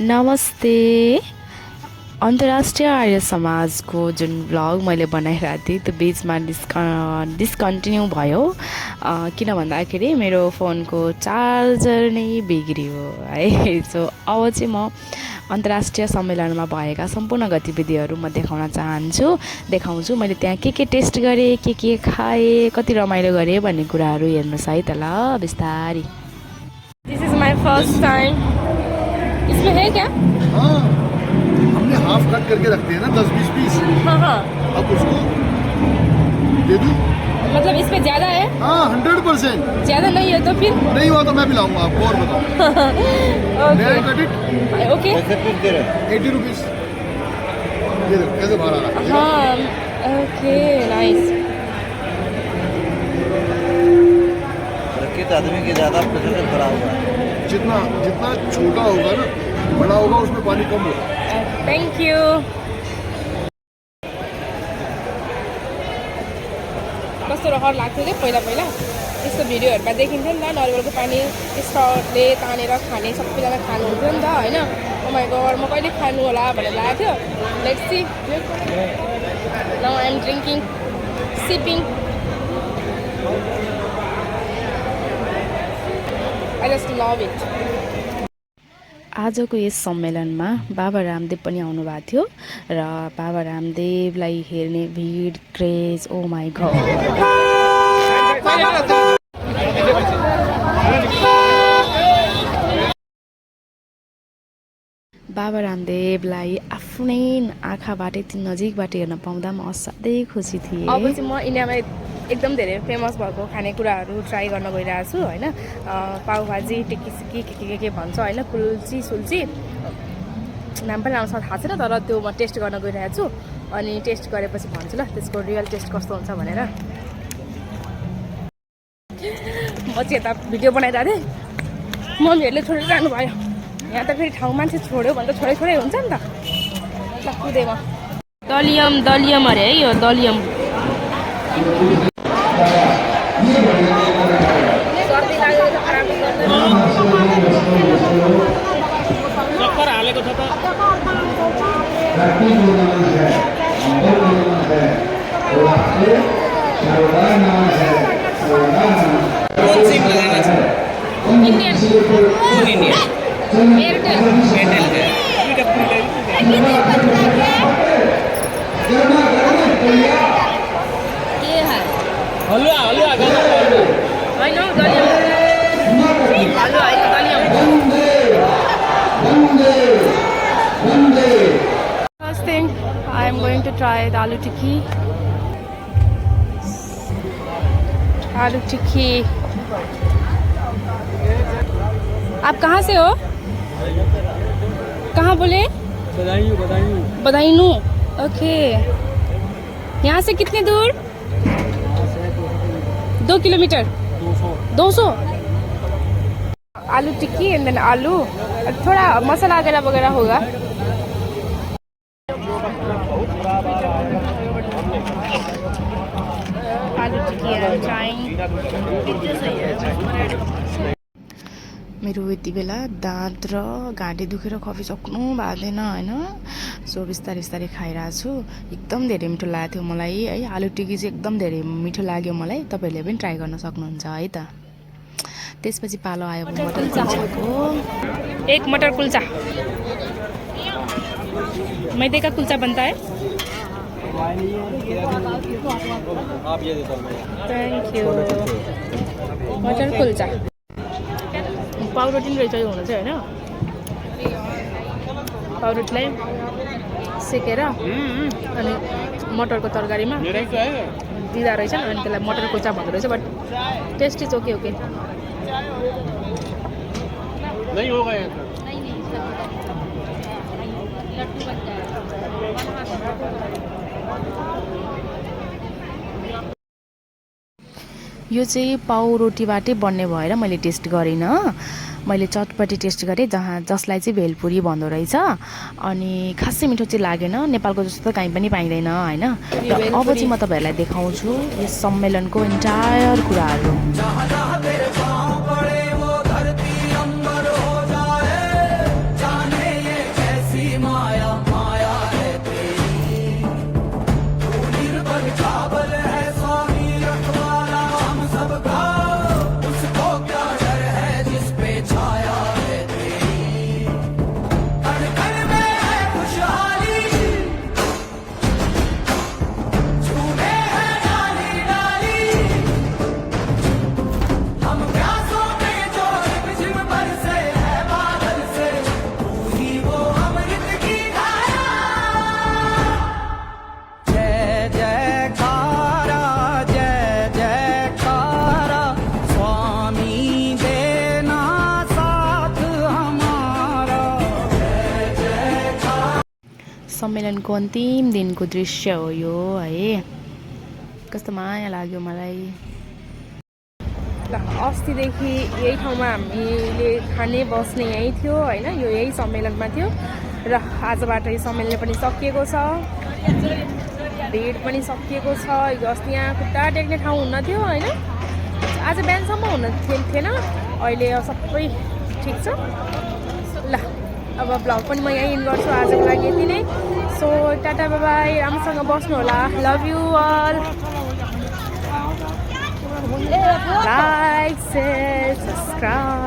नमस्ते। अन्तर्राष्ट्रिय आर्य समाजको जुन ब्लग मैले बनाइरहेको थिएँ त्यो बिचमा डिस्कन्टिन्यू भयो किन भन्दाखेरि मेरो फोनको चार्जर नै बिग्रियो है। सो अब चाहिँ म अन्तर्राष्ट्रिय सम्मेलनमा भएका सम्पूर्ण गतिविधिहरू म देखाउँछु। मैले त्यहाँ के टेस्ट गरेँ, के खाएँ, कति रमाइलो गरेँ भन्ने कुराहरू हेर्नुहोस् है त ल बिस्तारी। This is my first time. इसमें है क्या? हाँ, हमने हाफ कट करके रखते हैं ना 10-20 पीस। हाँ। अब उसको दे दूँ? मतलब इस पे ज़्यादा है? हाँ 100%। ज़्यादा नहीं है तो फिर? नहीं हुआ तो मैं भी लाऊंगा आपको और बताओ। मैं कट इट। ओके। 80 रुपीस। ये देखो कैसे बाहर आ रहा है। हाँ ओके नाइस। आदमी की ज़्यादा प्रेशर भरा हुआ है। जितना छोटा होगा ना बड़ा होगा उसमें पानी कम होगा। Thank you. कस्तो रहर लाग्थ्यो कि पहिला यस्तो भिडियोहरूमा देखिन्थ्यो नि त नरिवलको पानी स्टरले तानेर खाने, सबैजना खानुहुन्थ्यो नि त होइन। ओ माई गॉड म कहिले खानु होला भनेर लागेको थियो। Let's see. Now I am drinking sipping. I just love it. आजको यस सम्मेलनमा बाबा रामदेव पनि आउनु भएको थियो र बाबा रामदेवलाई हेर्ने भिड क्रेज ओ माई गॉड। बाबा रामदेवलाई आफ्नै आँखाबाट यति नजिकबाट हेर्न पाउँदा म असाध्यै खुसी थिएँ। अब चाहिँ म इन्डियामा एकदम धेरै फेमस भएको खानेकुराहरू ट्राई गर्न गइरहेको छु होइन। पाउभाजी, टिक्की सिक्की के भन्छ होइन, कुल्ची सुल्ची नाम पनि राम्रोसँग थाहा छैन तर त्यो म टेस्ट गर्न गइरहेको छु। अनि टेस्ट गरेपछि भन्छु ल त्यसको रियल टेस्ट कस्तो हुन्छ भनेर। म चाहिँ यता भिडियो बनाइरहेको थिएँ, मम्मीहरूले छोडेर जानुभयो। यहाँ त फेरि ठाउँ मान्छे छोड्यो भने त छोडै हुन्छ नि त। ल कुदेँ म। दलियम अरे है यो दलियम। सर्दी लाग्यो त आराम गर्दैन। चक्कर हालेको छ त। कौन सिम लगाना है? इंडियन। कौन इंडियन? एयरटेल। एयरटेल है। ये है हलवा I know दलियम। हलवा होइन दलियम। First thing I am going to try the aloo tikki. आलू टिक्की। आप कहाँ से हो? कहाँ बोले? बदायूं। ओके। यहाँ से कितने दूर? 2 किलोमीटर। 200। आलू टिक्की एंड देन आलू थोड़ा मसाला वगैरह होगा। आलू टिक्की आई एम ट्राइंग। मेरो यति बेला दाँत र घाँटी दुखेर कफी सक्नु भएको थिएन होइन। सो बिस्तारै खाइरहेको छु। एकदम धेरै मिठो लागेको थियो मलाई है। आलु टिक्की चाहिँ एकदम धेरै मिठो लाग्यो मलाई। तपाईँहरूले पनि ट्राई गर्न सक्नुहुन्छ है त। त्यसपछि पालो आयो मटर कुल्चाको। एक मटर कुल्चा। मैदे का कुल्चा बनता है। Thank you. मटर कुल्चा पाउरोटी रहेछ यो हुनु चाहिँ होइन। पाउरोटीलाई सेकेर अनि मटरको तरकारीमा दिँदा रहेछ अनि त्यसलाई मटर कुल्चा भन्दो रहेछ। But taste is okay. नहीं होगा यो चाहिँ पाउरोटीबाटै बन्ने भएर मैले टेस्ट गरिनँ। मैले चटपटी टेस्ट गरेँ जसलाई चाहिँ भेलपुरी भन्दो रहेछ। अनि खासै मिठो चाहिँ लागेन। नेपालको जस्तो त कहीँ पनि पाइँदैन होइन। र अब चाहिँ म तपाईँहरूलाई देखाउँछु यस सम्मेलनको इन्टायर कुराहरू। सम्मेलनको अन्तिम दिनको दृश्य हो यो है कस्तो माया लाग्यो मलाई ल अस्तिदेखि यही ठाउँमा हामीले खाने बस्ने यही थियो होइन यो यही सम्मेलनमा थियो र आजबाट यो सम्मेलन पनि सकिएको छ भिड पनि सकिएको छ हिजो अस्ति यहाँ खुट्टा टेक्ने ठाउँ हुन्न थियो होइन आज बिहानसम्म हुन थिएन अहिले सबै ठिक छ ल अब भ्लग पनि म यहीँ इन गर्छु आजको लागि यति नै सो टाटा बाई बाई राम्रोसँग बस्नु होला love you all like share subscribe